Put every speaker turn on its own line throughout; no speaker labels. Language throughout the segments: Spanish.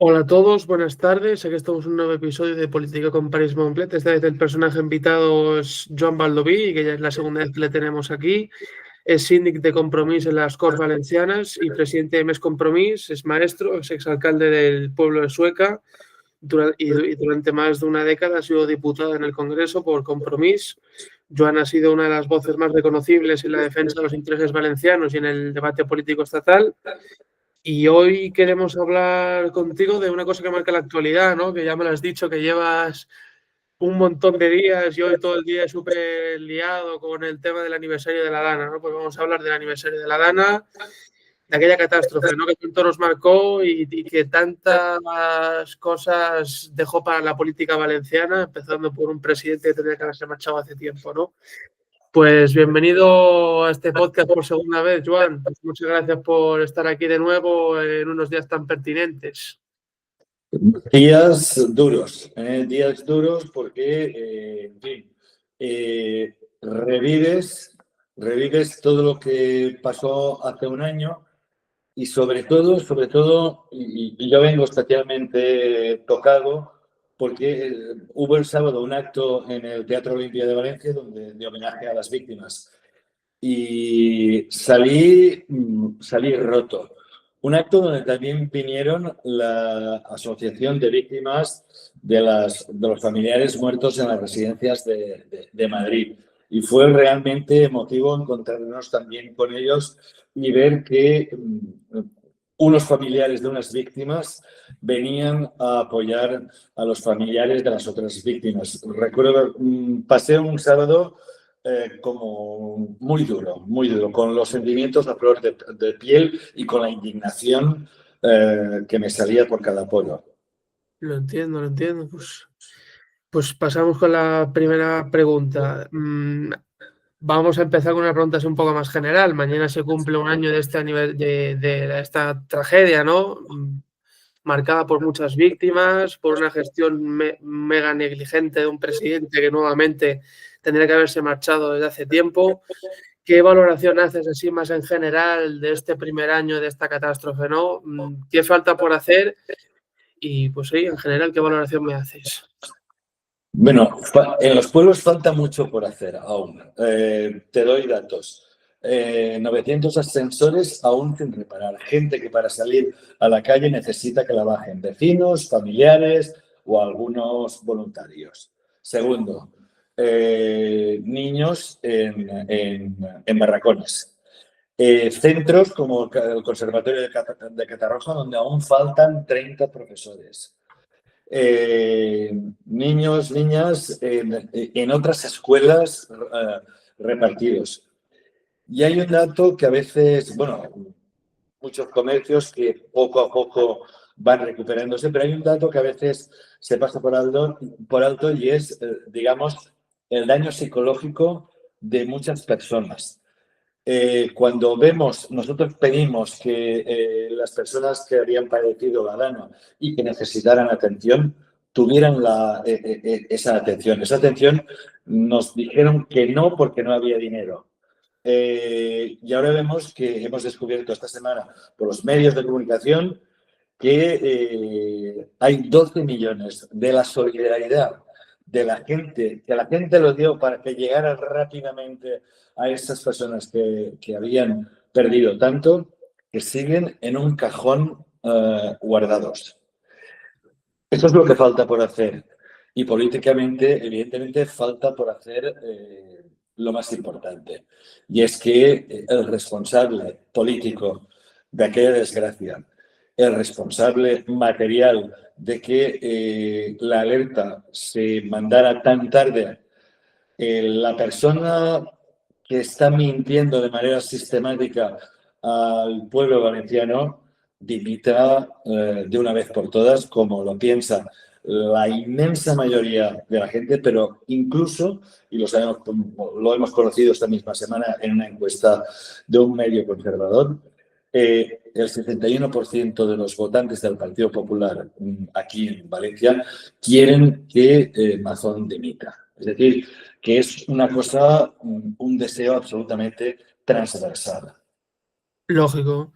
Hola a todos, buenas tardes. Aquí estamos en un nuevo episodio de Política con París Montclet. Esta vez el personaje invitado es Joan Baldoví, que ya es la segunda vez que le tenemos aquí. Es síndic de Compromís en las Corts Valencianas y presidente de Mes Compromís. Es maestro, es exalcalde del pueblo de Sueca y durante más de una década ha sido diputado en el Congreso por Compromís. Joan ha sido una de las voces más reconocibles en la defensa de los intereses valencianos y en el debate político estatal. Y hoy queremos hablar contigo de una cosa que marca la actualidad, ¿no? Que ya me lo has dicho, que llevas un montón de días y hoy todo el día súper liado con el tema del aniversario de la Dana, ¿no? Pues vamos a hablar del aniversario de la Dana, de aquella catástrofe, ¿no? Que tanto nos marcó y que tantas cosas dejó para la política valenciana, empezando por un presidente que tendría que haberse marchado hace tiempo, ¿no? Pues bienvenido a este podcast por segunda vez, Joan. Pues muchas gracias por estar aquí de nuevo en unos días tan pertinentes.
Días duros porque, en fin, revives todo lo que pasó hace un año y sobre todo, y yo vengo especialmente tocado porque hubo el sábado un acto en el Teatro Olimpia de Valencia de homenaje a las víctimas y salí roto. Un acto donde también vinieron la Asociación de Víctimas de los familiares muertos en las residencias de Madrid. Y fue realmente emotivo encontrarnos también con ellos y ver que unos familiares de unas víctimas venían a apoyar a los familiares de las otras víctimas. Recuerdo, pasé un sábado como muy duro, con los sentimientos a flor de piel y con la indignación que me salía por cada poro.
Lo entiendo, lo entiendo. Pues pasamos con la primera pregunta. Vamos a empezar con una pregunta así un poco más general. Mañana se cumple un año de de esta tragedia, ¿no? Marcada por muchas víctimas, por una gestión mega negligente de un presidente que nuevamente tendría que haberse marchado desde hace tiempo. ¿Qué valoración haces así más en general de este primer año de esta catástrofe, ¿no? ¿Qué falta por hacer? Y pues sí, en general, ¿qué valoración me haces?
Bueno, en los pueblos falta mucho por hacer aún. Te doy datos. 900 ascensores aún sin reparar. Gente que para salir a la calle necesita que la bajen. Vecinos, familiares o algunos voluntarios. Segundo, niños en barracones. Centros como el Conservatorio de Catarroja, donde aún faltan 30 profesores. Niños, niñas en otras escuelas repartidos. Y hay un dato que a veces, bueno, muchos comercios que poco a poco van recuperándose, pero hay un dato que a veces se pasa por alto y es, digamos, el daño psicológico de muchas personas. Cuando nosotros pedimos que las personas que habían padecido la Dana y que necesitaran atención, tuvieran esa atención. Esa atención nos dijeron que no porque no había dinero. Y ahora vemos que hemos descubierto esta semana por los medios de comunicación que hay 12 millones de la solidaridad de la gente, que la gente lo dio para que llegara rápidamente a esas personas que habían perdido tanto, que siguen en un cajón guardados. Eso es lo que falta por hacer. Y políticamente, evidentemente, falta por hacer lo más importante. Y es que el responsable político de aquella desgracia, el responsable material de que la alerta se mandara tan tarde, la persona que está mintiendo de manera sistemática al pueblo valenciano dimita de una vez por todas, como lo piensa la inmensa mayoría de la gente, pero incluso, y lo hemos conocido esta misma semana en una encuesta de un medio conservador, el 71% de los votantes del Partido Popular aquí en Valencia quieren que Mazón dimita. Es decir, que es una cosa, un deseo absolutamente transversal.
Lógico.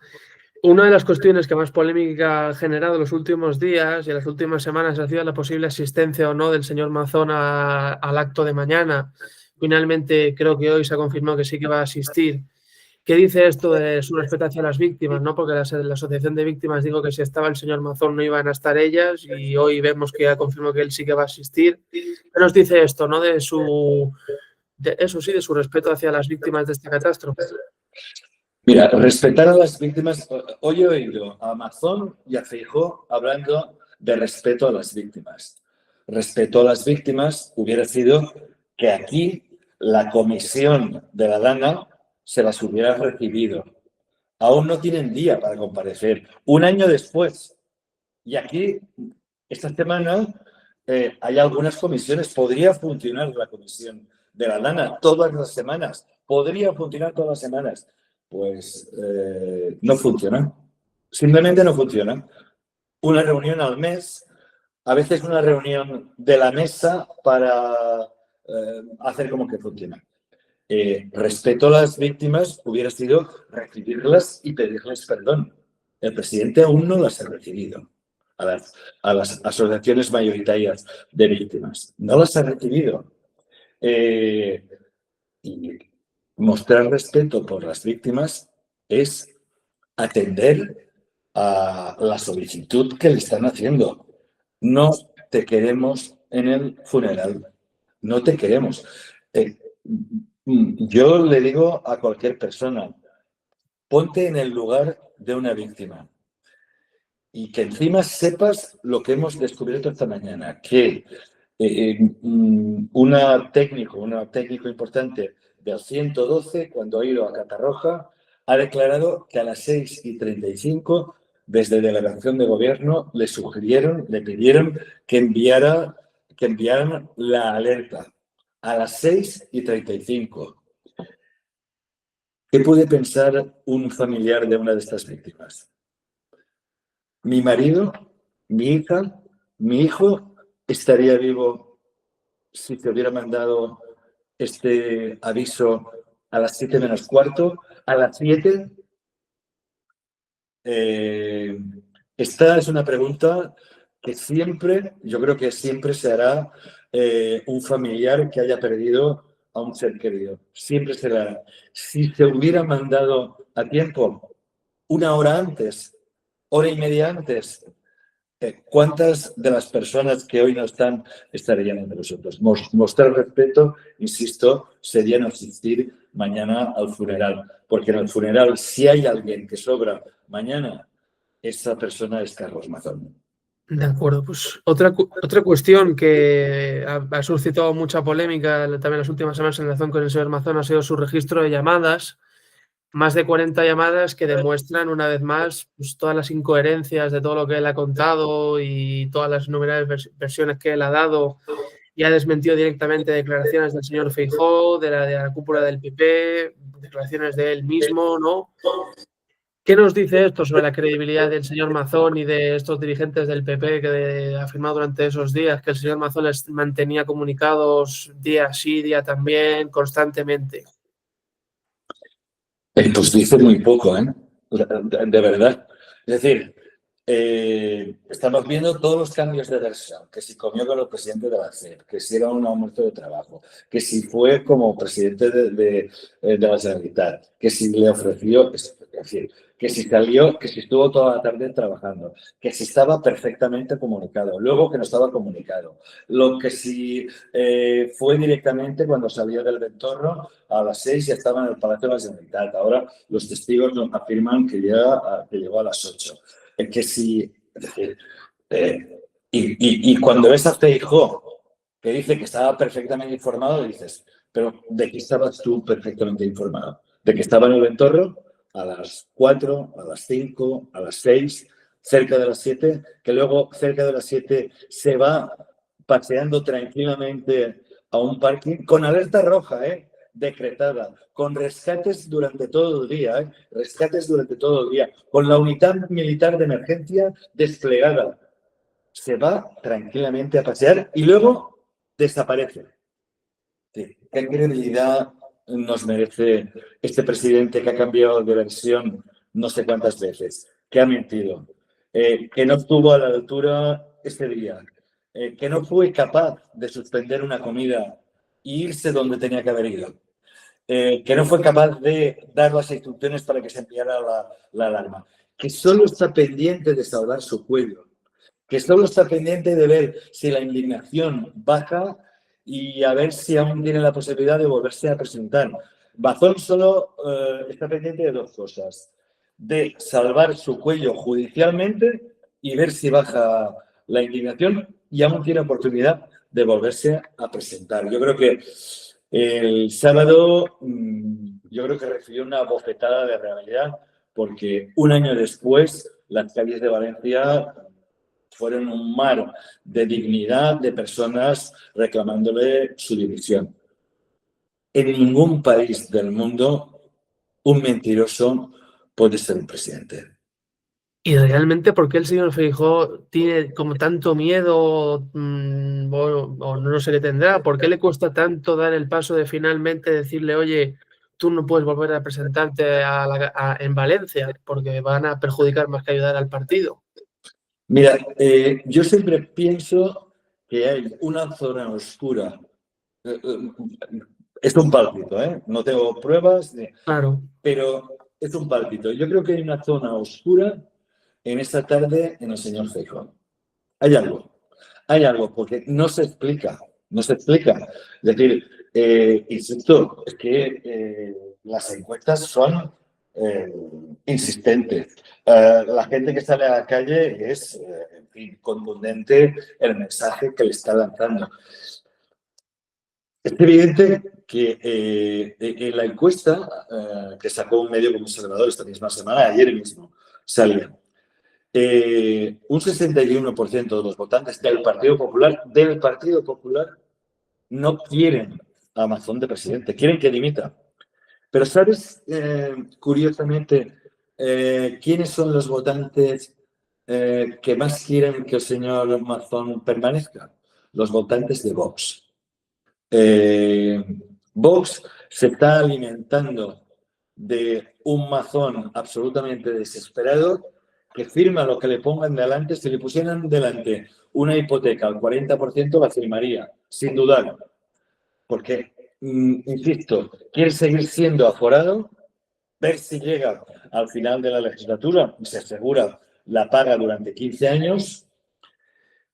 Una de las cuestiones que más polémica ha generado en los últimos días y en las últimas semanas ha sido la posible asistencia o no del señor Mazón al acto de mañana. Finalmente, creo que hoy se ha confirmado que sí que va a asistir. ¿Qué dice esto de su respeto hacia las víctimas? ¿No? Porque la Asociación de Víctimas dijo que si estaba el señor Mazón no iban a estar ellas y hoy vemos que ha confirmado que él sí que va a asistir. ¿Qué nos dice esto, no? De eso sí, de su respeto hacia las víctimas de esta catástrofe.
Mira, respetar a las víctimas. Hoy he oído a Mazón y a Feijóo hablando de respeto a las víctimas. Respeto a las víctimas hubiera sido que aquí la comisión de la Dana se las hubiera recibido. Aún no tienen día para comparecer. Un año después. Y aquí, esta semana, hay algunas comisiones. Podría funcionar la comisión de la Dana todas las semanas. Podría funcionar todas las semanas. Pues no funciona. Simplemente no funciona. Una reunión al mes, a veces una reunión de la mesa para hacer como que funciona. Respeto a las víctimas hubiera sido recibirlas y pedirles perdón. El presidente aún no las ha recibido a las asociaciones mayoritarias de víctimas. No las ha recibido. Y mostrar respeto por las víctimas es atender a la solicitud que le están haciendo. No te queremos en el funeral. No te queremos. Yo le digo a cualquier persona, ponte en el lugar de una víctima y que encima sepas lo que hemos descubierto esta mañana, que una técnico importante del 112, cuando ha ido a Catarroja, ha declarado que a las 6:35, desde delegación de gobierno, le pidieron que enviaran la alerta a las 6:35. ¿Qué puede pensar un familiar de una de estas víctimas? Mi marido, mi hija, mi hijo estaría vivo si te hubiera mandado este aviso a las 7 menos cuarto, a las 7. Esta es una pregunta que siempre, yo creo que siempre se hará un familiar que haya perdido a un ser querido. Siempre se hará. Si se hubiera mandado a tiempo, una hora antes, hora y media antes, ¿cuántas de las personas que hoy no están estarían entre nosotros? Mostrar respeto, insisto, sería no asistir mañana al funeral, porque en el funeral, si hay alguien que sobra mañana, esa persona es Carlos Mazón.
De acuerdo, pues otra cuestión que ha suscitado mucha polémica también las últimas semanas en relación con el señor Mazón ha sido su registro de llamadas. Más de 40 llamadas que demuestran una vez más pues, todas las incoherencias de todo lo que él ha contado y todas las innumerables versiones que él ha dado y ha desmentido directamente declaraciones del señor Feijóo, de la cúpula del PP, declaraciones de él mismo, ¿no? ¿Qué nos dice esto sobre la credibilidad del señor Mazón y de estos dirigentes del PP que ha afirmado durante esos días que el señor Mazón les mantenía comunicados día sí, día también, constantemente?
Pues dice muy poco, ¿eh? De verdad. Es decir, estamos viendo todos los cambios de versión, que si comió con el presidente de la CEP, que si era un aumento de trabajo, que si fue como presidente de la Generalitat, que si le ofreció, es decir, que si salió, que si estuvo toda la tarde trabajando, que si estaba perfectamente comunicado, luego que no estaba comunicado, lo que si fue directamente cuando salió del Ventorro a las 6 ya estaba en el Palacio de la Generalitat. Ahora los testigos nos afirman que llegó a las 8. Que si, es decir, y cuando ves a Feijóo que dice que estaba perfectamente informado, dices, pero ¿de qué estabas tú perfectamente informado? ¿De que estaba en el Ventorro a las 4, a las 5, a las 6, cerca de las 7, que luego cerca de las 7 se va paseando tranquilamente a un parking con alerta roja, decretada, con rescates durante todo el día, rescates durante todo el día, con la unidad militar de emergencia desplegada? Se va tranquilamente a pasear y luego desaparece. ¿Qué credibilidad nos merece este presidente que ha cambiado de versión no sé cuántas veces? que ha mentido, que no estuvo a la altura este día, que no fue capaz de suspender una comida e irse donde tenía que haber ido, que no fue capaz de dar las instrucciones para que se enviara la alarma, que solo está pendiente de salvar su cuello, que solo está pendiente de ver si la indignación baja y a ver si aún tiene la posibilidad de volverse a presentar. Mazón solo está pendiente de dos cosas: de salvar su cuello judicialmente y ver si baja la indignación, y aún tiene oportunidad de volverse a presentar. Yo creo que el sábado recibió una bofetada de realidad, porque un año después las calles de Valencia fueron un mar de dignidad, de personas reclamándole su dimisión. En ningún país del mundo un mentiroso puede ser un presidente.
Y realmente, ¿por qué el señor Feijóo tiene como tanto miedo o no sé qué tendrá? ¿Por qué le cuesta tanto dar el paso de finalmente decirle, oye, tú no puedes volver a presentarte en Valencia porque van a perjudicar más que ayudar al partido?
Mira, yo siempre pienso que hay una zona oscura. Es un pálpito, no tengo pruebas,
Claro.
pero es un pálpito. Yo creo que hay una zona oscura en esta tarde en el señor Feijóo. Hay algo, porque no se explica. Es decir, insisto, es que las encuestas son insistentes. La gente que sale a la calle es en fin, contundente el mensaje que le está lanzando. Es evidente que en la encuesta que sacó un medio como Observador esta misma semana, ayer mismo, salía un 61% de los votantes del Partido Popular no quieren a Mazón de presidente, quieren que dimita. Pero ¿sabes, curiosamente, quiénes son los votantes que más quieren que el señor Mazón permanezca? Los votantes de Vox. Vox se está alimentando de un Mazón absolutamente desesperado que firma lo que le pongan delante. Si le pusieran delante una hipoteca al 40%, la firmaría, sin dudar. Porque, insisto, quiere seguir siendo aforado, ver si llega al final de la legislatura y se asegura la paga durante 15 años,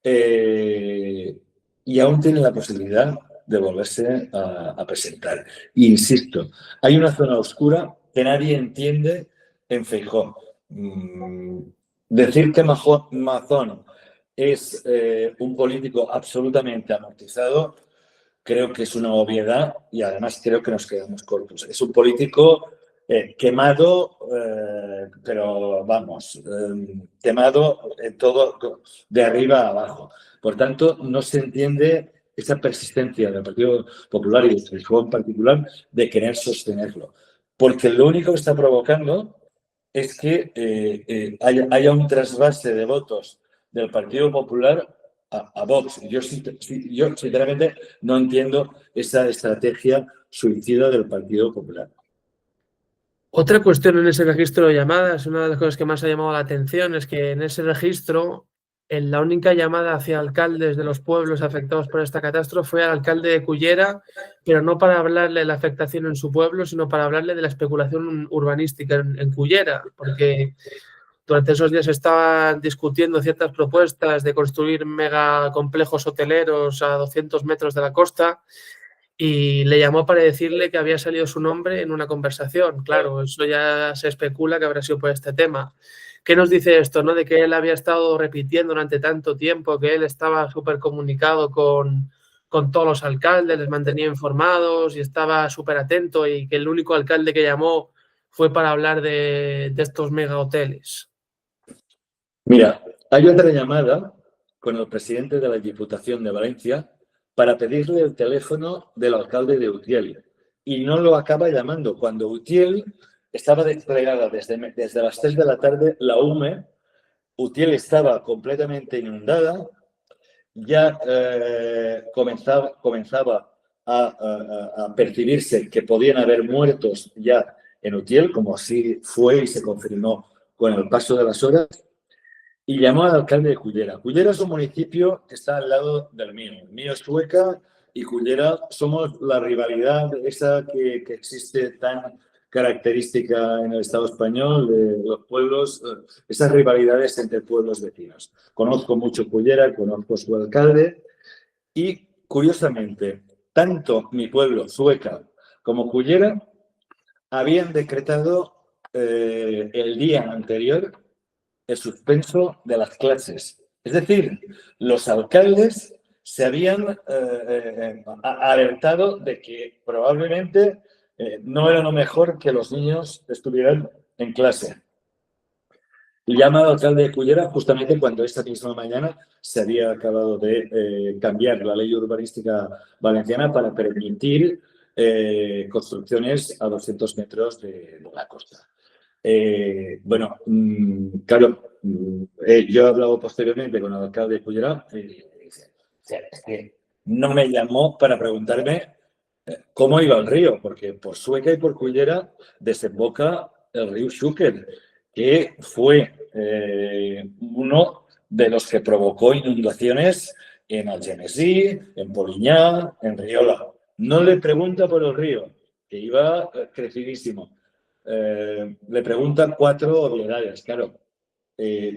y aún tiene la posibilidad de volverse a presentar. E insisto, hay una zona oscura que nadie entiende en Feijóo. Decir que Mazón es un político absolutamente amortizado, creo que es una obviedad, y además creo que nos quedamos cortos. Es un político quemado, pero vamos, quemado en todo, de arriba a abajo. Por tanto, no se entiende esa persistencia del Partido Popular y de Feijóo en particular de querer sostenerlo. Porque lo único que está provocando es que haya un trasvase de votos del Partido Popular a Vox. Yo sinceramente no entiendo esa estrategia suicida del Partido Popular.
Otra cuestión en ese registro de llamadas, una de las cosas que más ha llamado la atención es que en ese registro, la única llamada hacia alcaldes de los pueblos afectados por esta catástrofe fue al alcalde de Cullera, pero no para hablarle de la afectación en su pueblo, sino para hablarle de la especulación urbanística en Cullera, porque durante esos días estaban discutiendo ciertas propuestas de construir megacomplejos hoteleros a 200 metros de la costa, y le llamó para decirle que había salido su nombre en una conversación. Claro, eso ya se especula que habrá sido por este tema. ¿Qué nos dice esto, no? De que él había estado repitiendo durante tanto tiempo que él estaba súper comunicado con todos los alcaldes, les mantenía informados y estaba súper atento, y que el único alcalde que llamó fue para hablar de estos mega hoteles.
Mira, hay otra llamada con el presidente de la Diputación de Valencia para pedirle el teléfono del alcalde de Utiel, y no lo acaba llamando. Cuando Utiel estaba desplegada desde las 3 de la tarde, la UME, Utiel estaba completamente inundada, ya comenzaba a percibirse que podían haber muertos ya en Utiel, como así fue y se confirmó con el paso de las horas y llamó al alcalde de Cullera. Cullera es un municipio que está al lado del mío. El mío es Sueca y Cullera somos la rivalidad esa que existe tan característica en el Estado español de los pueblos, esas rivalidades entre pueblos vecinos. Conozco mucho Cullera, conozco su alcalde y, curiosamente, tanto mi pueblo, Sueca, como Cullera, habían decretado el día anterior el suspenso de las clases. Es decir, los alcaldes se habían alertado de que probablemente no era lo mejor que los niños estuvieran en clase. Y llama al alcalde de Cullera justamente cuando esta misma mañana se había acabado de cambiar la ley urbanística valenciana para permitir construcciones a 200 metros de la costa. Bueno, claro, yo he hablado posteriormente con el alcalde de Cullera y dice, es que no me llamó para preguntarme cómo iba el río, porque por Sueca y por Cullera desemboca el río Xúquer, que fue uno de los que provocó inundaciones en Algemesí, en Poliñá, en Riola. No le pregunta por el río, que iba crecidísimo. Le preguntan 4 obviedades. Claro,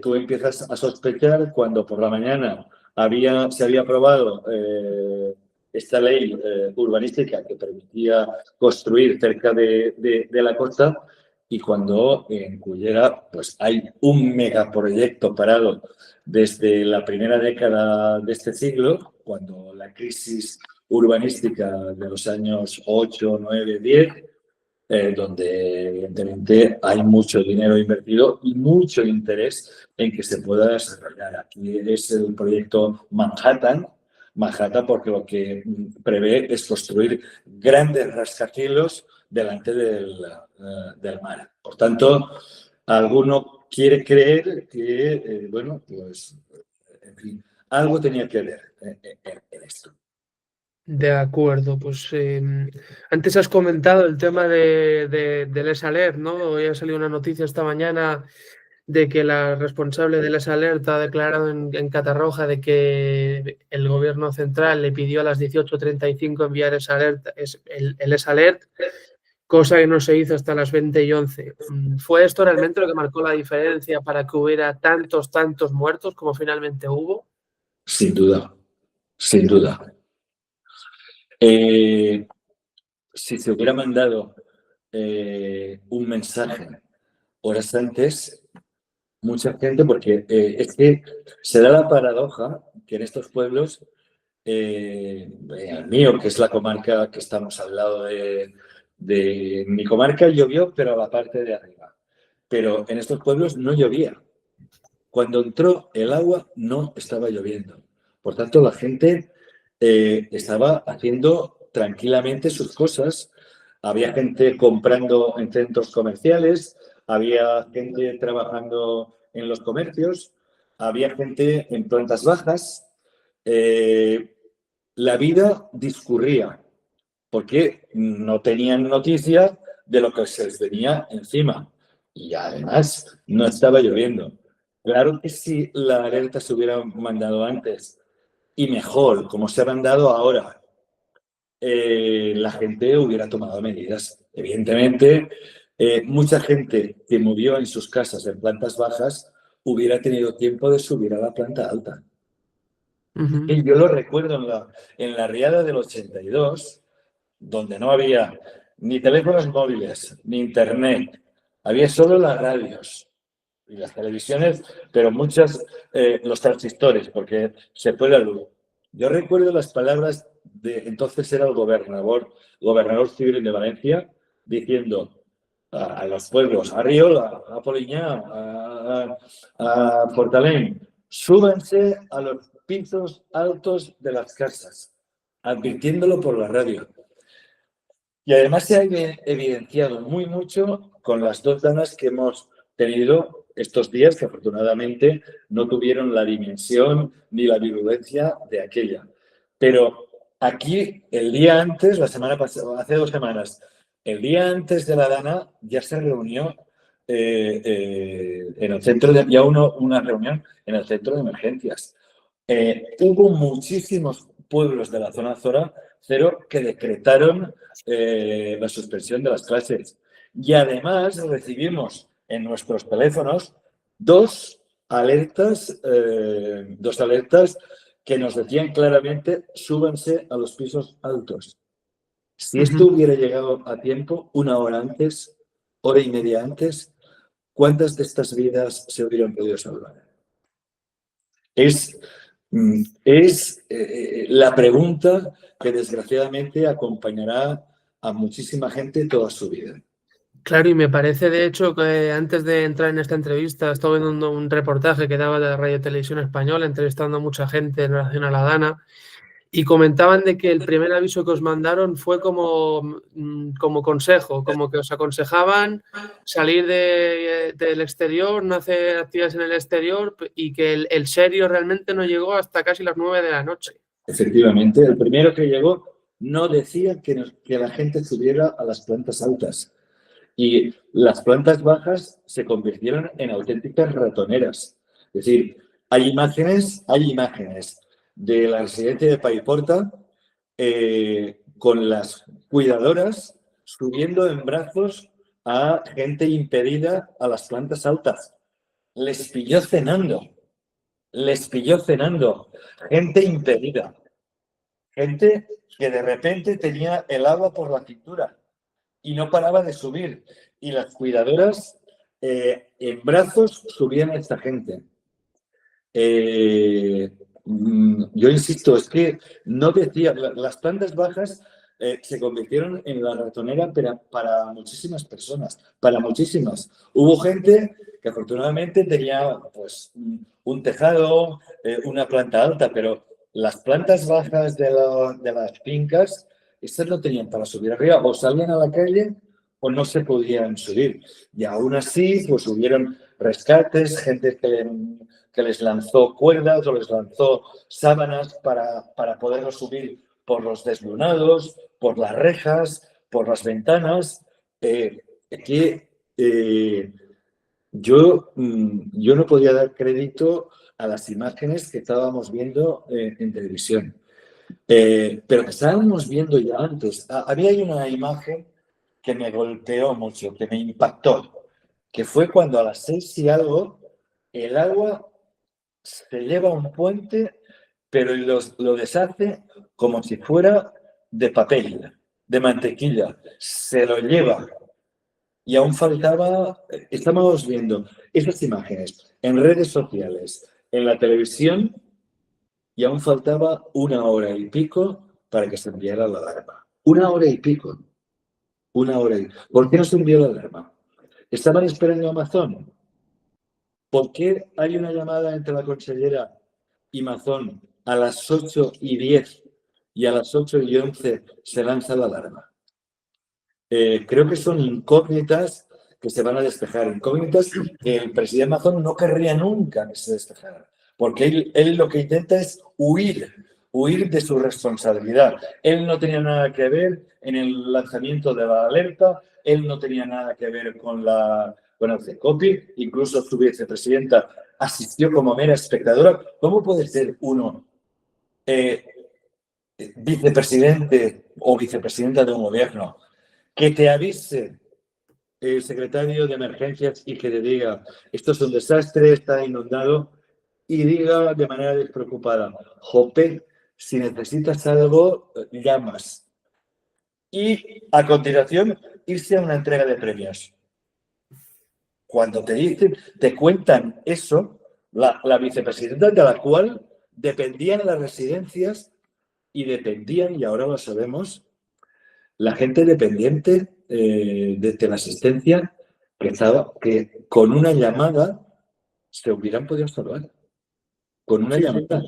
tú empiezas a sospechar cuando por la mañana se había aprobado esta ley urbanística que permitía construir cerca de la costa y cuando en Cullera pues, hay un megaproyecto parado desde la primera década de este siglo, cuando la crisis urbanística de los años 8, 9, 10, donde evidentemente hay mucho dinero invertido y mucho interés en que se pueda desarrollar. Aquí es el proyecto Manhattan porque lo que prevé es construir grandes rascacielos delante del mar. Por tanto, alguno quiere creer que, bueno, pues, en fin, algo tenía que ver en esto.
De acuerdo, pues antes has comentado el tema del Les Alert, ¿no? Hoy ha salido una noticia esta mañana de que la responsable del Les Alert ha declarado en Catarroja de que el gobierno central le pidió a las 18:35 enviar el Les Alert, cosa que no se hizo hasta las 20:11. ¿Fue esto realmente lo que marcó la diferencia para que hubiera tantos muertos como finalmente hubo?
Sin duda, sin duda. Si se hubiera mandado un mensaje horas antes, mucha gente, porque es que se da la paradoja que en estos pueblos, el mío, que es la comarca que estamos al lado de mi comarca, llovió, pero a la parte de arriba. Pero en estos pueblos no llovía. Cuando entró el agua no estaba lloviendo. Por tanto, la gente estaba haciendo tranquilamente sus cosas. Había gente comprando en centros comerciales, había gente trabajando en los comercios, había gente en plantas bajas. La vida discurría porque no tenían noticia de lo que se les venía encima. Y además no estaba lloviendo. Claro que si la alerta se hubiera mandado antes y mejor, como se ha mandado ahora, la gente hubiera tomado medidas. Evidentemente, mucha gente que murió en sus casas en plantas bajas hubiera tenido tiempo de subir a la planta alta.
Uh-huh.
Y yo lo recuerdo en la riada del 82, donde no había ni teléfonos móviles, ni internet, había solo las radios y las televisiones, pero muchas, los transistores, porque se fue la luz. Yo recuerdo las palabras de, entonces era el gobernador civil de Valencia, diciendo a los pueblos, a Riola, a Poliñá, a Fortaleny, súbanse a los pisos altos de las casas, advirtiéndolo por la radio. Y además se ha evidenciado muy mucho con las 2 damas que hemos tenido estos días, que afortunadamente no tuvieron la dimensión ni la virulencia de aquella. Pero aquí, el día antes, la semana pasada, hace 2 semanas, el día antes de la dana ya se reunió en el centro de, una reunión en el centro de emergencias. Hubo muchísimos pueblos de la zona cero que decretaron la suspensión de las clases. Y además recibimos en nuestros teléfonos dos alertas que nos decían claramente: súbanse a los pisos altos. Si esto hubiera llegado a tiempo, una hora antes, hora y media antes, ¿cuántas de estas vidas se hubieran podido salvar? Es la pregunta que desgraciadamente acompañará a muchísima gente toda su vida.
Claro, y me parece de hecho que antes de entrar en esta entrevista estaba viendo un reportaje que daba de Radio Televisión Española entrevistando a mucha gente en relación a la Dana y comentaban de que el primer aviso que os mandaron fue como consejo, como que os aconsejaban salir del exterior, no hacer actividades en el exterior y que el serio realmente no llegó hasta casi las 9 de la noche.
Efectivamente, el primero que llegó no decía que la gente subiera a las plantas altas. Y las plantas bajas se convirtieron en auténticas ratoneras. Es decir, hay imágenes de la residencia de Paiporta con las cuidadoras subiendo en brazos a gente impedida a las plantas altas. Les pilló cenando. Gente impedida. Gente que de repente tenía el agua por la cintura y no paraba de subir. Y las cuidadoras en brazos subían a esta gente. Yo insisto, es que no decía, las plantas bajas se convirtieron en la ratonera para muchísimas personas, para muchísimas. Hubo gente que afortunadamente tenía pues un tejado, una planta alta, pero las plantas bajas de las fincas, estas no tenían para subir arriba, o salían a la calle o no se podían subir. Y aún así, pues hubieron rescates, gente que les lanzó cuerdas o les lanzó sábanas para poderlos subir por los deslunados, por las rejas, por las ventanas. Yo no podía dar crédito a las imágenes que estábamos viendo en televisión, pero que estábamos viendo ya antes. Había una imagen que me golpeó mucho, que me impactó, que fue cuando a las 6 y algo el agua se lleva a un puente, pero lo deshace como si fuera de papel, de mantequilla. Se lo lleva. Y aún faltaba, estábamos viendo esas imágenes en redes sociales, en la televisión, y aún faltaba 1 hora y pico para que se enviara la alarma. 1 hora y pico. 1 hora y pico. ¿Por qué no se envió la alarma? ¿Estaban esperando a Amazon? ¿Por qué hay una llamada entre la consellera y Amazon a las 8:10 y a las 8:11 se lanza la alarma? Creo que son incógnitas que se van a despejar, incógnitas que el presidente Amazon no querría nunca que se despejaran, porque él lo que intenta es huir de su responsabilidad. Él no tenía nada que ver en el lanzamiento de la alerta, él no tenía nada que ver con el CECOPI, incluso su vicepresidenta asistió como mera espectadora. ¿Cómo puede ser uno vicepresidente o vicepresidenta de un gobierno que te avise el secretario de emergencias y que le diga esto es un desastre, está inundado, y diga de manera despreocupada: Jope, si necesitas algo, llamas? Y a continuación irse a una entrega de premios. Cuando te cuentan eso, la vicepresidenta de la cual dependían las residencias y ahora lo sabemos, la gente dependiente de teleasistencia que con una llamada se hubieran podido salvar. Con una llamada.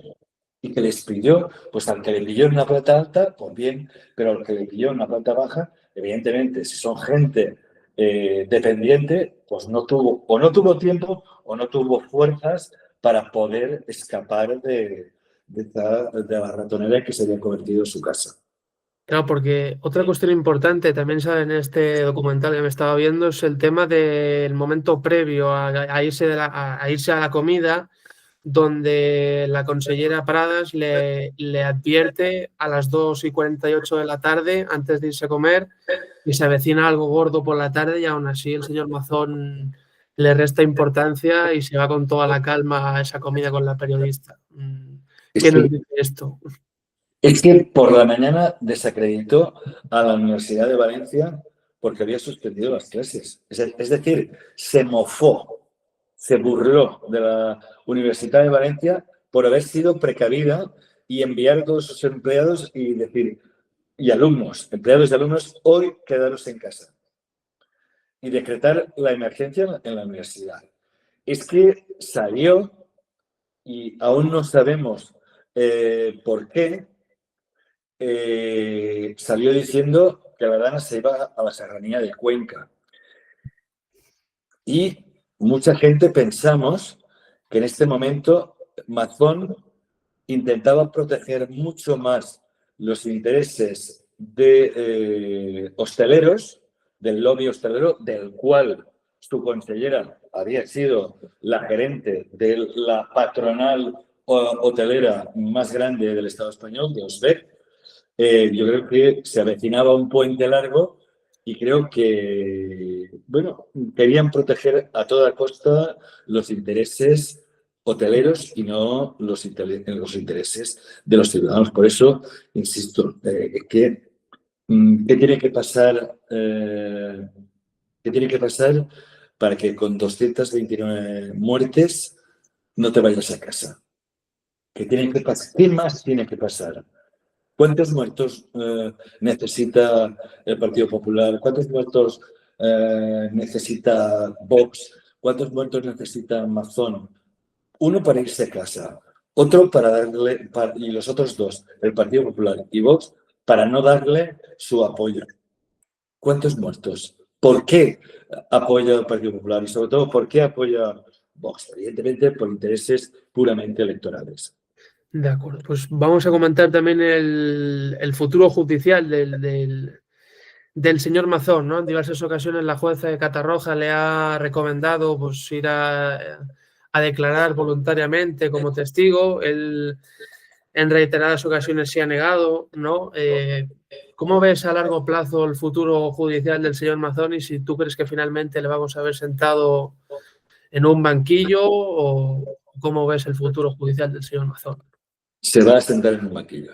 Y que les pidió, pues al que le pilló en una planta alta, pues bien, pero al que le pilló en una planta baja, evidentemente, si son gente dependiente, pues no tuvo tiempo o no tuvo fuerzas para poder escapar de la ratonera que se había convertido en su casa.
Claro, porque otra cuestión importante también sale en este documental que me estaba viendo es el tema del momento previo a irse, a irse a la comida, donde la consellera Pradas le advierte a las 2:48 de la tarde, antes de irse a comer, que se avecina algo gordo por la tarde y aún así el señor Mazón le resta importancia y se va con toda la calma a esa comida con la periodista.
Es
¿Qué nos
que,
dice esto?
es que por la mañana desacreditó a la Universidad de Valencia porque había suspendido las clases. Es decir, se mofó, se burló de la Universidad de Valencia por haber sido precavida y enviar a todos sus empleados y decir, y alumnos, empleados y alumnos, hoy quedaros en casa. Y decretar la emergencia en la universidad. Es que salió y aún no sabemos por qué, salió diciendo que la Dana se iba a la serranía de Cuenca. Y mucha gente pensamos que en este momento Mazón intentaba proteger mucho más los intereses de hosteleros, del lobby hostelero, del cual su consellera había sido la gerente de la patronal hotelera más grande del Estado español, de OSBEC. Yo creo que se avecinaba un puente largo y creo que, bueno, querían proteger a toda costa los intereses hoteleros y no los intereses de los ciudadanos. Por eso, insisto, ¿qué tiene que pasar? ¿Qué tiene que pasar para que con 229 muertes no te vayas a casa? ¿Qué tiene que pasar? ¿Qué más tiene que pasar? ¿Cuántos muertos necesita el Partido Popular? ¿Cuántos muertos necesita Vox? ¿Cuántos muertos necesita Mazón? Uno para irse a casa, otro para darle, y los otros dos, el Partido Popular y Vox, para no darle su apoyo. ¿Cuántos muertos? ¿Por qué apoya el Partido Popular? Y sobre todo, ¿por qué apoya Vox? Evidentemente, por intereses puramente electorales.
De acuerdo, pues vamos a comentar también el futuro judicial del señor Mazón, ¿no? En diversas ocasiones la jueza de Catarroja le ha recomendado pues, ir a declarar voluntariamente como testigo. Él en reiteradas ocasiones se ha negado, ¿no? ¿Cómo ves a largo plazo el futuro judicial del señor Mazón y si tú crees que finalmente le vamos a ver sentado en un banquillo o cómo ves el futuro judicial del señor Mazón?
Se va a sentar en un banquillo.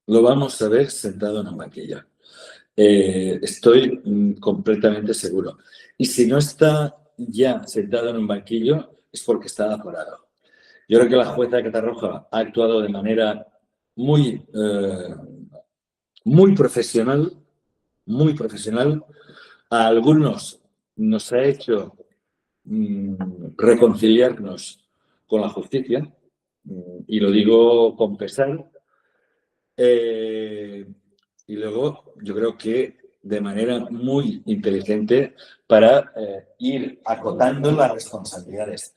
Lo vamos a ver sentado en un banquillo. Estoy completamente seguro. Y si no está ya sentado en un banquillo, es porque está aforado. Yo creo que la jueza de Catarroja ha actuado de manera muy, muy profesional, muy profesional. A algunos nos ha hecho reconciliarnos con la justicia, y lo digo con pesar. Y luego yo creo que de manera muy inteligente para ir acotando las responsabilidades.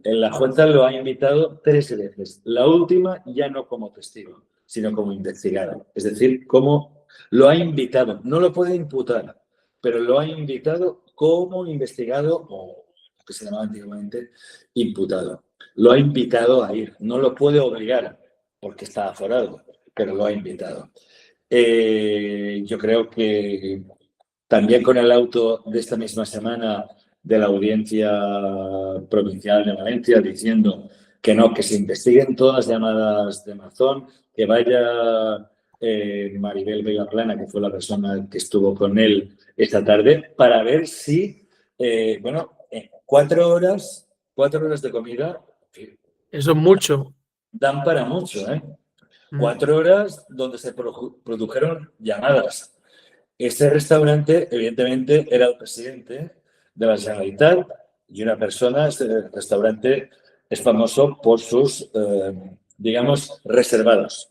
La jueza lo ha invitado 3 veces. La última ya no como testigo, sino como investigado. Es decir, como lo ha invitado. No lo puede imputar, pero lo ha invitado como investigado o lo que se llamaba antiguamente imputado. Lo ha invitado a ir. No lo puede obligar porque está aforado, pero lo ha invitado. Yo creo que también con el auto de esta misma semana de la Audiencia Provincial de Valencia diciendo que no, que se investiguen todas las llamadas de Mazón, que vaya Maribel Vegaplana, que fue la persona que estuvo con él esta tarde, para ver si, 4 horas de comida.
Eso es mucho.
Dan para mucho, ¿eh? 4 horas donde se produjeron llamadas. Este restaurante, evidentemente, era el presidente de la Generalitat y una persona, este restaurante es famoso por sus, digamos, reservados.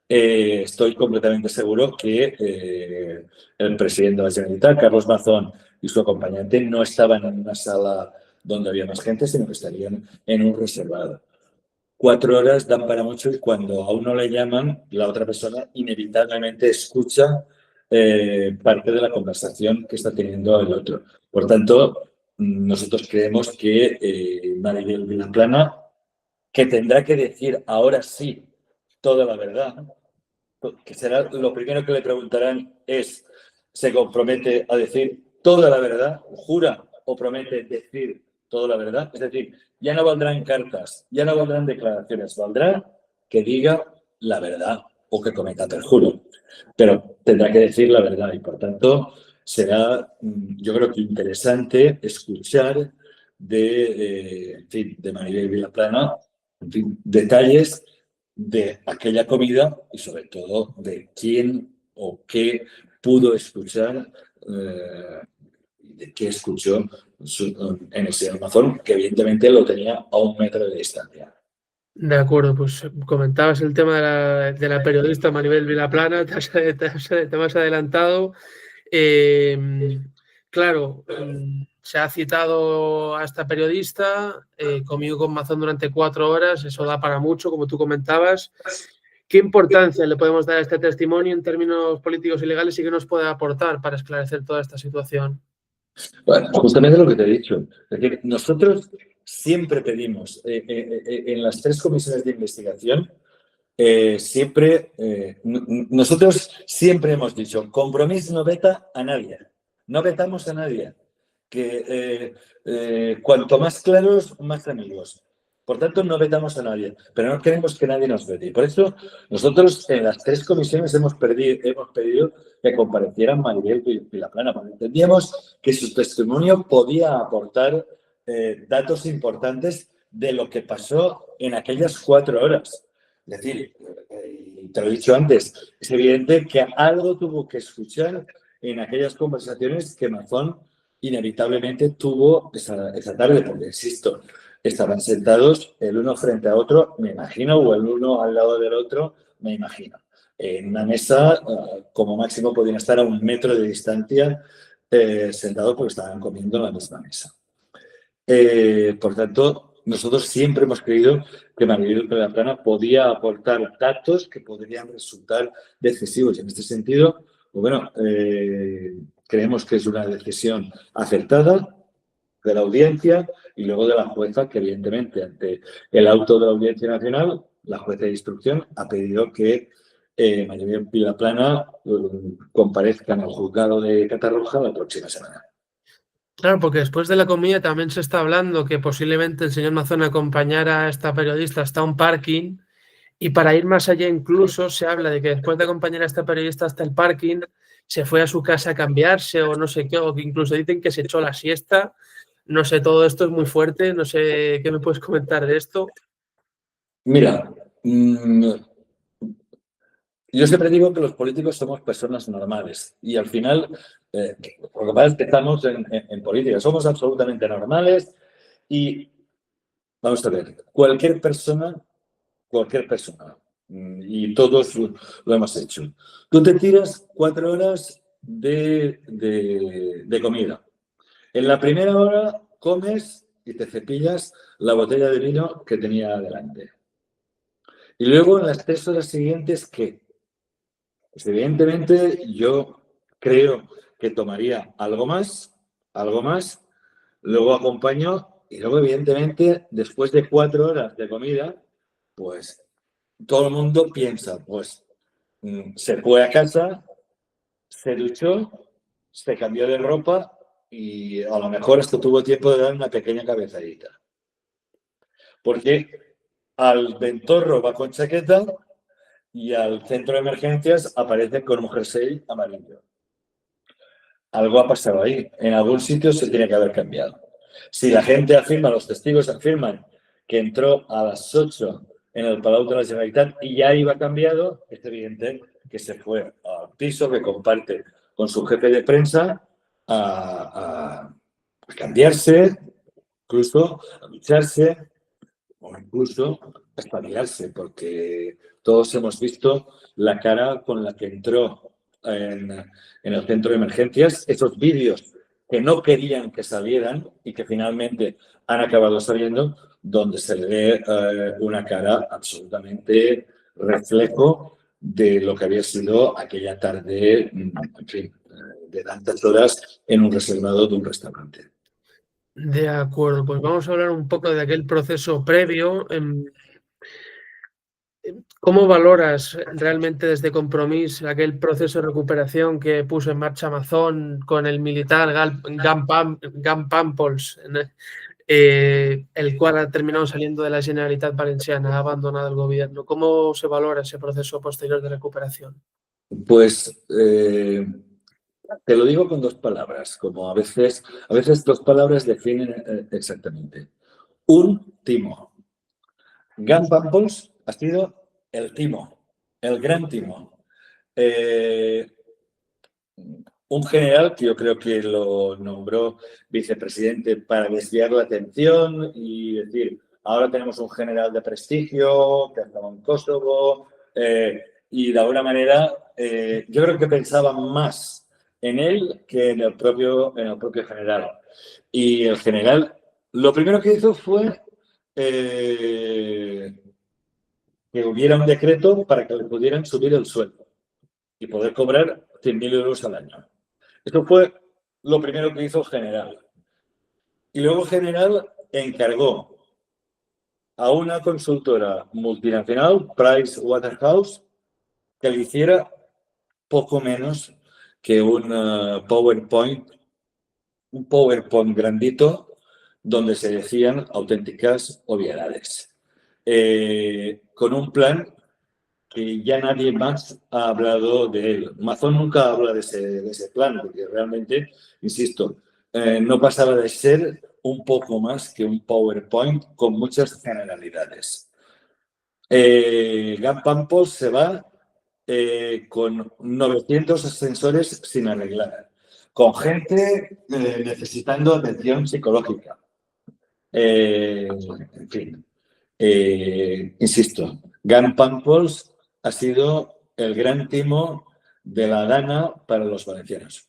Estoy completamente seguro que el presidente de la Generalitat, Carlos Mazón, y su acompañante no estaban en una sala donde había más gente, sino que estarían en un reservado. 4 horas dan para mucho y cuando a uno le llaman, la otra persona inevitablemente escucha parte de la conversación que está teniendo el otro. Por tanto, nosotros creemos que Maribel Vilaplana, que tendrá que decir ahora sí toda la verdad, que será lo primero que le preguntarán es, ¿se compromete a decir toda la verdad? ¿Jura o promete decir toda la verdad? Es decir, ya no valdrán cartas, ya no valdrán declaraciones, valdrá que diga la verdad o que cometa perjuro. Pero tendrá que decir la verdad y, por tanto, será, yo creo que interesante escuchar en fin, de Maribel Vilaplana, en fin, detalles de aquella comida y sobre todo de quién o qué pudo escuchar, de qué escuchó en el señor Mazón, que evidentemente lo tenía a 1 metro de distancia.
De acuerdo, pues comentabas el tema de la periodista Maribel Vilaplana, te has adelantado. Claro, se ha citado a esta periodista, comió con Mazón durante 4 horas, eso da para mucho, como tú comentabas. ¿Qué importancia le podemos dar a este testimonio en términos políticos y legales y qué nos puede aportar para esclarecer toda esta situación?
Bueno, justamente lo que te he dicho. Es decir, nosotros siempre pedimos, en las 3 comisiones de investigación, nosotros siempre hemos dicho, Compromís no veta a nadie, no vetamos a nadie, que cuanto más claros, más amigos. Por tanto, no vetamos a nadie, pero no queremos que nadie nos vete. Y por eso nosotros en las 3 comisiones hemos pedido que comparecieran Maribel Vilaplana, porque entendíamos que su testimonio podía aportar datos importantes de lo que pasó en aquellas 4 horas. Es decir, te lo he dicho antes, es evidente que algo tuvo que escuchar en aquellas conversaciones que Mazón inevitablemente tuvo esa tarde, porque, insisto, estaban sentados el uno frente a otro, me imagino, o el uno al lado del otro, me imagino. En una mesa, como máximo, podían estar a 1 metro de distancia sentados porque estaban comiendo en la misma mesa. Por tanto, nosotros siempre hemos creído que Maribel Vilaplana podía aportar datos que podrían resultar decisivos. Y en este sentido, pues bueno, creemos que es una decisión acertada de la audiencia y luego de la jueza, que evidentemente ante el auto de la Audiencia Nacional, la jueza de instrucción ha pedido que Maribel Vilaplana comparezca en el juzgado de Catarroja la próxima semana.
Claro, porque después de la comida también se está hablando que posiblemente el señor Mazón acompañara a esta periodista hasta un parking y para ir más allá incluso se habla de que después de acompañar a esta periodista hasta el parking se fue a su casa a cambiarse o no sé qué, o que incluso dicen que se echó la siesta. No sé, todo esto es muy fuerte, no sé qué me puedes comentar de esto.
Mira, yo siempre digo que los políticos somos personas normales y al final, lo que pasa es que estamos en política, somos absolutamente normales y vamos a ver, cualquier persona, y todos lo hemos hecho. Tú te tiras 4 horas de comida. En la primera hora comes y te cepillas la botella de vino que tenía delante. Y luego en las 3 horas siguientes, ¿qué? Pues evidentemente yo creo que tomaría algo más, luego acompaño y luego evidentemente después de 4 horas de comida, pues todo el mundo piensa, pues se fue a casa, se duchó, se cambió de ropa y a lo mejor esto tuvo tiempo de dar una pequeña cabezadita. Porque al ventorro va con chaqueta y al centro de emergencias aparece con un jersey amarillo. Algo ha pasado ahí. En algún sitio se tiene que haber cambiado. Si la gente afirma, los testigos afirman que entró a las 8 en el Palau de la Generalitat y ya iba cambiado, es evidente que se fue al piso que comparte con su jefe de prensa a cambiarse, incluso a ducharse o incluso a espabilarse, porque todos hemos visto la cara con la que entró en el centro de emergencias, esos vídeos que no querían que salieran y que finalmente han acabado saliendo, donde se le ve una cara absolutamente reflejo de lo que había sido aquella tarde, en fin, de tantas horas en un reservado de un restaurante.
De acuerdo, pues vamos a hablar un poco de aquel proceso previo. ¿Cómo valoras realmente desde Compromís aquel proceso de recuperación que puso en marcha Amazon con el militar Gan Pampols, el cual ha terminado saliendo de la Generalitat Valenciana, ha abandonado el gobierno? ¿Cómo se valora ese proceso posterior de recuperación?
Pues te lo digo con dos palabras, como a veces dos palabras definen exactamente. Un timo. Gan Pampols ha sido el timo, el gran timo. Un general que yo creo que lo nombró vicepresidente para desviar la atención y decir, ahora tenemos un general de prestigio que ha estado en Kosovo y de alguna manera yo creo que pensaban más en él que en el propio general. Y el general lo primero que hizo fue que hubiera un decreto para que le pudieran subir el sueldo y poder cobrar 100.000 euros al año. Esto fue lo primero que hizo General. Y luego General encargó a una consultora multinacional, Pricewaterhouse, que le hiciera poco menos que un PowerPoint grandito donde se decían auténticas obviedades. Con un plan que ya nadie más ha hablado de él. Amazon nunca habla de ese plan, porque realmente, insisto, no pasaba de ser un poco más que un PowerPoint con muchas generalidades. Gan Pampols se va con 900 ascensores sin arreglar, con gente necesitando atención psicológica. En fin, insisto, Gan Pampols ha sido el gran timo de la Dana para los valencianos.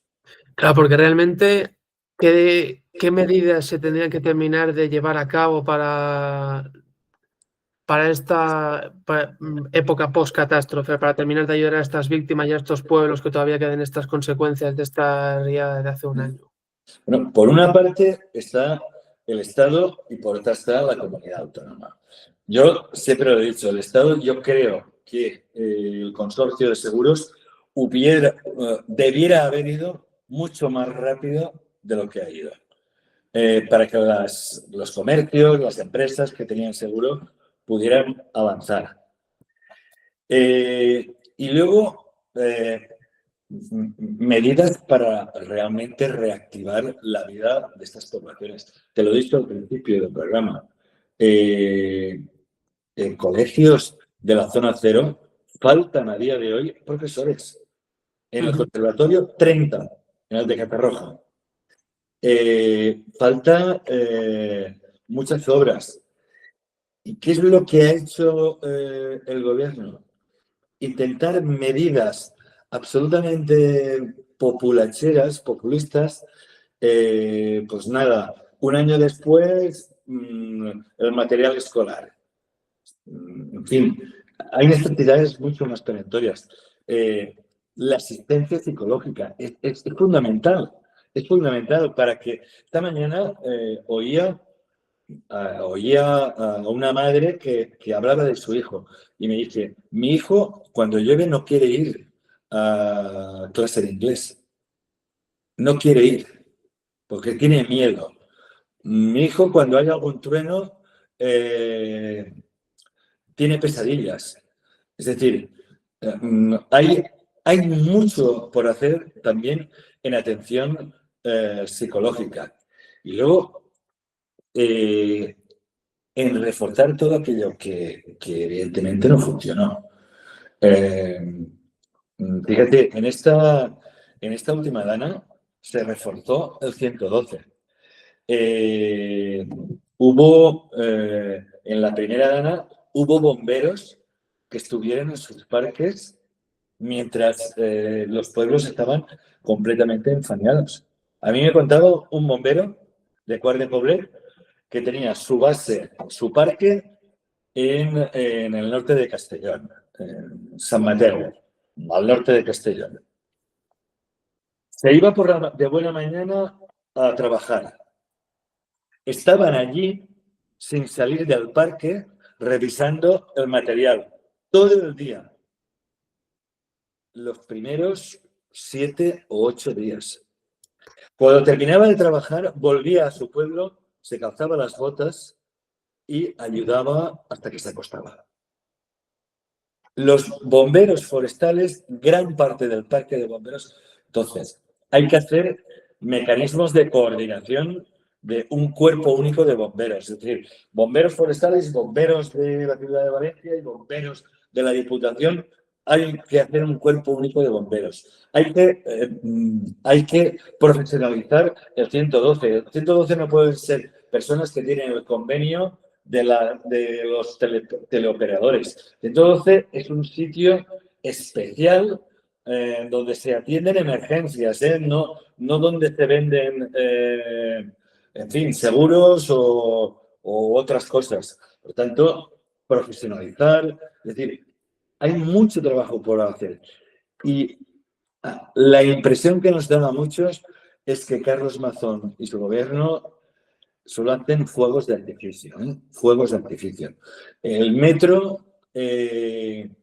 Claro, porque realmente, ¿qué medidas se tendrían que terminar de llevar a cabo para esta época post-catástrofe, para terminar de ayudar a estas víctimas y a estos pueblos que todavía quedan estas consecuencias de esta riada de hace un año?
Bueno, por una parte está el Estado y por otra está la comunidad autónoma. Yo siempre lo he dicho, el Estado, yo creo que el consorcio de seguros debiera haber ido mucho más rápido de lo que ha ido. Para que los comercios, las empresas que tenían seguro pudieran avanzar. Y luego, medidas para realmente reactivar la vida de estas poblaciones. Te lo he dicho al principio del programa. En colegios de la zona cero faltan a día de hoy profesores. En el conservatorio, 30, en el de Catarroja. Falta muchas obras. ¿Y qué es lo que ha hecho el gobierno? Intentar medidas absolutamente populistas. Pues nada, un año después, el material escolar. En fin, hay necesidades mucho más perentorias. La asistencia psicológica es fundamental. Es fundamental para que esta mañana oía a una madre que hablaba de su hijo y me dice, mi hijo cuando llueve no quiere ir a clase de inglés. No quiere ir porque tiene miedo. Mi hijo cuando hay algún trueno tiene pesadillas. Es decir, hay mucho por hacer también en atención psicológica. Y luego, en reforzar todo aquello que evidentemente no funcionó. Fíjate, en esta última Dana se reforzó el 112. En la primera Dana hubo bomberos que estuvieron en sus parques mientras los pueblos estaban completamente enfangados. A mí me contaba un bombero de Quart de Poblet que tenía su base, su parque en el norte de Castellón, en San Mateo, al norte de Castellón. Se iba de buena mañana a trabajar. Estaban allí sin salir del parque revisando el material todo el día. Los primeros 7 o 8 días. Cuando terminaba de trabajar, volvía a su pueblo, se calzaba las botas y ayudaba hasta que se acostaba. Los bomberos forestales, gran parte del parque de bomberos. Entonces, hay que hacer mecanismos de coordinación de un cuerpo único de bomberos. Es decir, bomberos forestales, bomberos de la ciudad de Valencia y bomberos de la Diputación. Hay que hacer un cuerpo único de bomberos. Hay que profesionalizar el 112. El 112 no pueden ser personas que tienen el convenio de los teleoperadores. El 112 es un sitio especial donde se atienden emergencias, no donde se venden, en fin, seguros o otras cosas. Por tanto, profesionalizar, es decir, hay mucho trabajo por hacer. Y la impresión que nos dan a muchos es que Carlos Mazón y su gobierno solo hacen fuegos de artificio, fuegos de artificio. El metro, el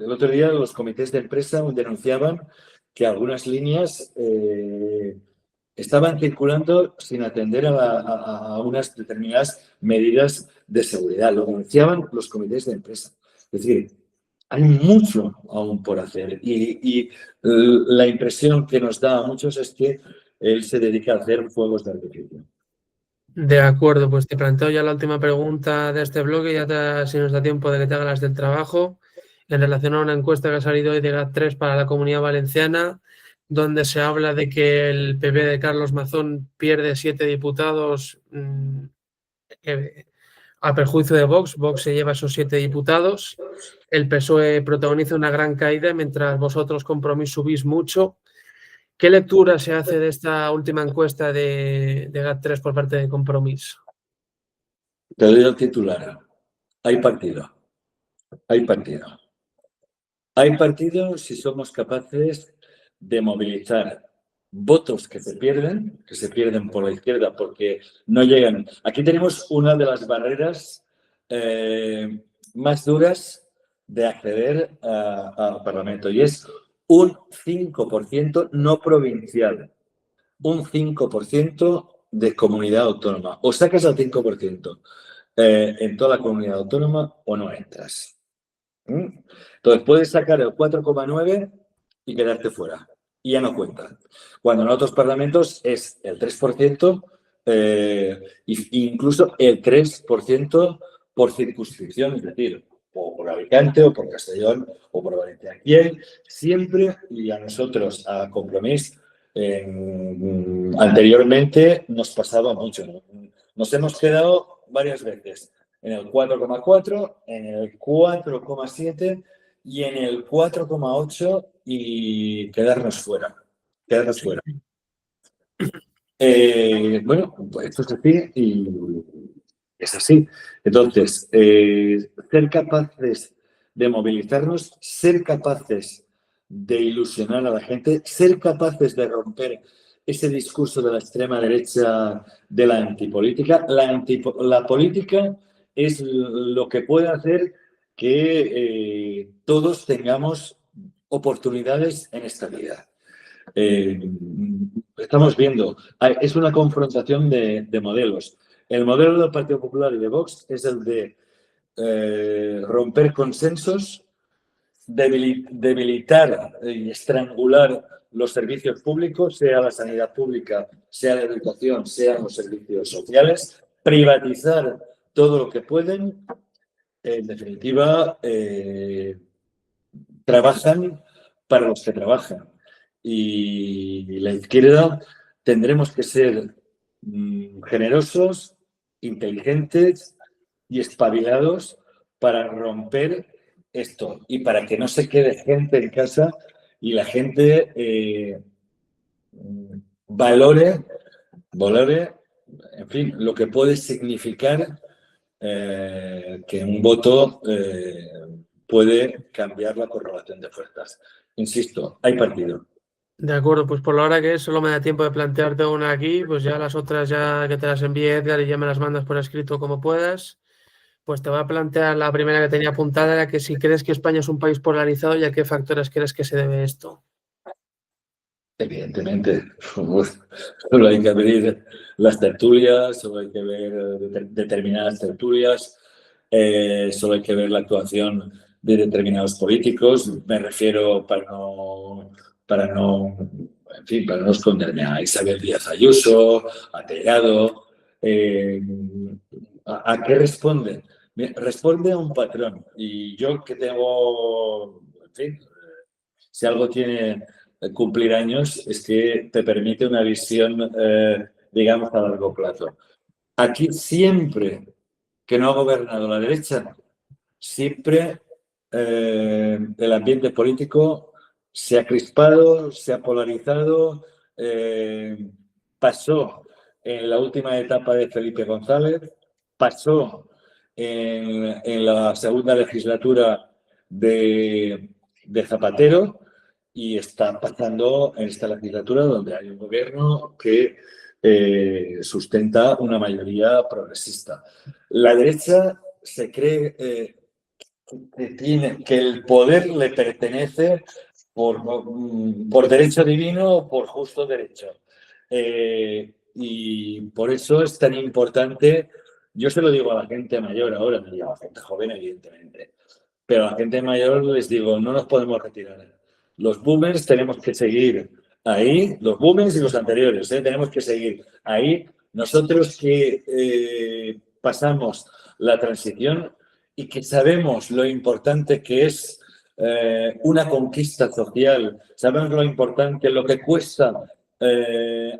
otro día los comités de empresa denunciaban que algunas líneas estaban circulando sin atender a unas determinadas medidas de seguridad. Lo denunciaban los comités de empresa. Es decir, hay mucho aún por hacer y la impresión que nos da a muchos es que él se dedica a hacer fuegos de artificio.
De acuerdo, pues te planteo ya la última pregunta de este bloque, si nos da tiempo de que te hagas las del trabajo, en relación a una encuesta que ha salido hoy de GAT3 para la Comunidad Valenciana, donde se habla de que el PP de Carlos Mazón pierde 7 diputados a perjuicio de Vox. Vox se lleva esos 7 diputados. El PSOE protagoniza una gran caída, mientras vosotros, Compromís, subís mucho. ¿Qué lectura se hace de esta última encuesta de GAT3 por parte de Compromís?
Te doy el titular. Hay partido. Hay partido. Hay partido si somos capaces de movilizar votos que se pierden por la izquierda porque no llegan. Aquí tenemos una de las barreras más duras de acceder al Parlamento y es un 5% no provincial, un 5% de comunidad autónoma. O sacas al 5% en toda la comunidad autónoma o no entras. Entonces puedes sacar el 4,9 y quedarte fuera. Y ya no cuenta. Cuando en otros parlamentos es el 3%, incluso el 3% por circunscripción, es decir, o por Alicante, o por Castellón, o por Valencia. ¿Quién? Siempre, y a nosotros, a Compromís, anteriormente nos pasaba mucho, ¿no? Nos hemos quedado varias veces en el 4,4, en el 4,7 y en el 4,8 y quedarnos fuera. Bueno, pues esto es así y es así. Entonces, ser capaces de movilizarnos, ser capaces de ilusionar a la gente, ser capaces de romper ese discurso de la extrema derecha de la antipolítica. La política es lo que puede hacer que todos tengamos oportunidades en esta vida. Estamos viendo, es una confrontación de modelos. El modelo del Partido Popular y de Vox es el de romper consensos, debilitar y estrangular los servicios públicos, sea la sanidad pública, sea la educación, sean los servicios sociales, privatizar todo lo que pueden. En definitiva, trabajan para los que trabajan. Y la izquierda tendremos que ser generosos, inteligentes y espabilados para romper esto y para que no se quede gente en casa y la gente valore en fin, lo que puede significar que un voto puede cambiar la correlación de fuerzas. Insisto, hay partido.
De acuerdo, pues por la hora que es, solo me da tiempo de plantearte una aquí, pues ya las otras ya que te las envíe Edgar y ya me las mandas por escrito como puedas. Pues te voy a plantear la primera que tenía apuntada, era que si crees que España es un país polarizado y a qué factores crees que se debe esto.
Evidentemente, solo hay que abrir las tertulias, solo hay que ver determinadas tertulias, solo hay que ver la actuación de determinados políticos. Me refiero en fin, para no esconderme a Isabel Díaz Ayuso, a Tellado. ¿A qué responde? Responde a un patrón. Y yo que tengo, en fin, si algo tiene cumplir años es que te permite una visión, digamos, a largo plazo. Aquí siempre que no ha gobernado la derecha, siempre el ambiente político se ha crispado, se ha polarizado, pasó en la última etapa de Felipe González, pasó en la segunda legislatura de Zapatero y está pasando en esta legislatura donde hay un gobierno que sustenta una mayoría progresista. La derecha se cree que el poder le pertenece por derecho divino o por justo derecho. Y por eso es tan importante, yo se lo digo a la gente mayor ahora, no digo a la gente joven, evidentemente, pero a la gente mayor les digo, no nos podemos retirar. Los boomers tenemos que seguir ahí, los boomers y los anteriores, tenemos que seguir ahí. Nosotros que pasamos la transición y que sabemos lo importante que es una conquista social, sabemos lo importante, lo que cuesta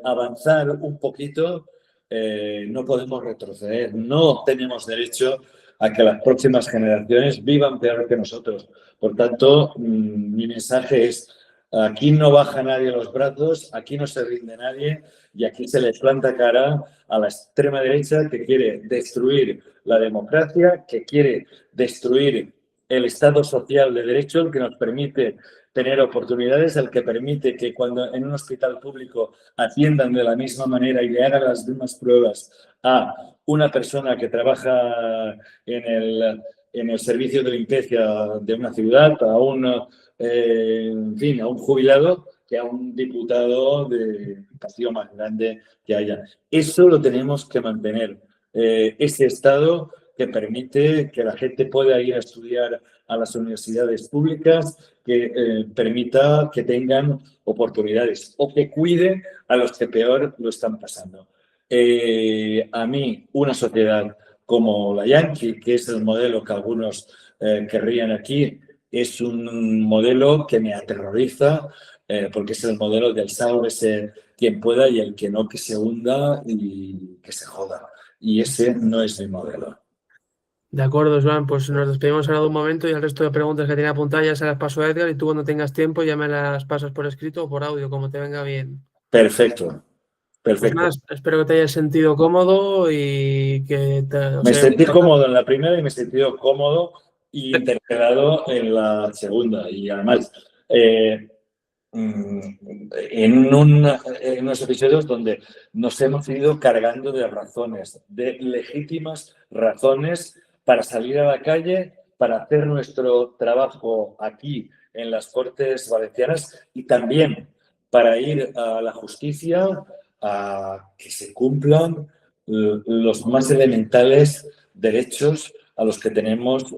avanzar un poquito, no podemos retroceder, no tenemos derecho a que las próximas generaciones vivan peor que nosotros. Por tanto, mi mensaje es, aquí no baja nadie los brazos, aquí no se rinde nadie y aquí se le planta cara a la extrema derecha que quiere destruir la democracia, que quiere destruir el Estado social de derecho, el que nos permite tener oportunidades, el que permite que cuando en un hospital público atiendan de la misma manera y le hagan las mismas pruebas a una persona que trabaja en el servicio de limpieza de una ciudad, en fin, a un jubilado, que a un diputado de partido más grande que haya. Eso lo tenemos que mantener. Ese Estado que permite que la gente pueda ir a estudiar a las universidades públicas, que permita que tengan oportunidades o que cuide a los que peor lo están pasando. A mí, una sociedad como la Yankee, que es el modelo que algunos querrían aquí, es un modelo que me aterroriza porque es el modelo del sálvese quien pueda y el que no que se hunda y que se joda. Y ese no es mi modelo.
De acuerdo, Joan, pues nos despedimos ahora de un momento y el resto de preguntas que tenía apuntadas ya se las paso a Edgar y tú cuando tengas tiempo ya me las pasas por escrito o por audio, como te venga bien.
Perfecto,
Pues nada,
perfecto.
espero que te hayas sentido cómodo y que
Me sentí cómodo en la primera y me he sentido cómodo y interpelado en la segunda. Y además, en unos episodios donde nos hemos ido cargando de razones, de legítimas razones para salir a la calle, para hacer nuestro trabajo aquí en las Cortes Valencianas y también para ir a la justicia a que se cumplan los más elementales derechos a los que tenemos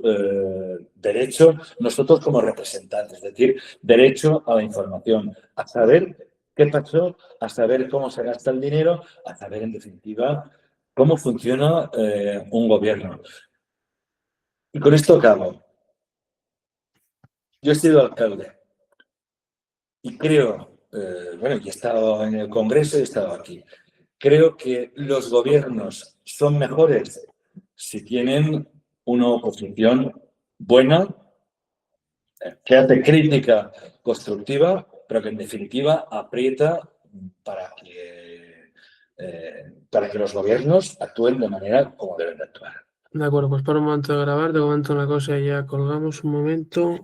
derecho nosotros como representantes, es decir, derecho a la información, a saber qué pasó, a saber cómo se gasta el dinero, a saber, en definitiva, cómo funciona un gobierno. Y con esto acabo. Yo he sido alcalde y creo, bueno, y he estado en el Congreso y he estado aquí. Creo que los gobiernos son mejores si tienen una oposición buena, que hace crítica constructiva, pero que en definitiva aprieta para para que los gobiernos actúen de manera como deben de actuar.
De acuerdo, pues para un momento de grabar, de momento una cosa y ya colgamos un momento.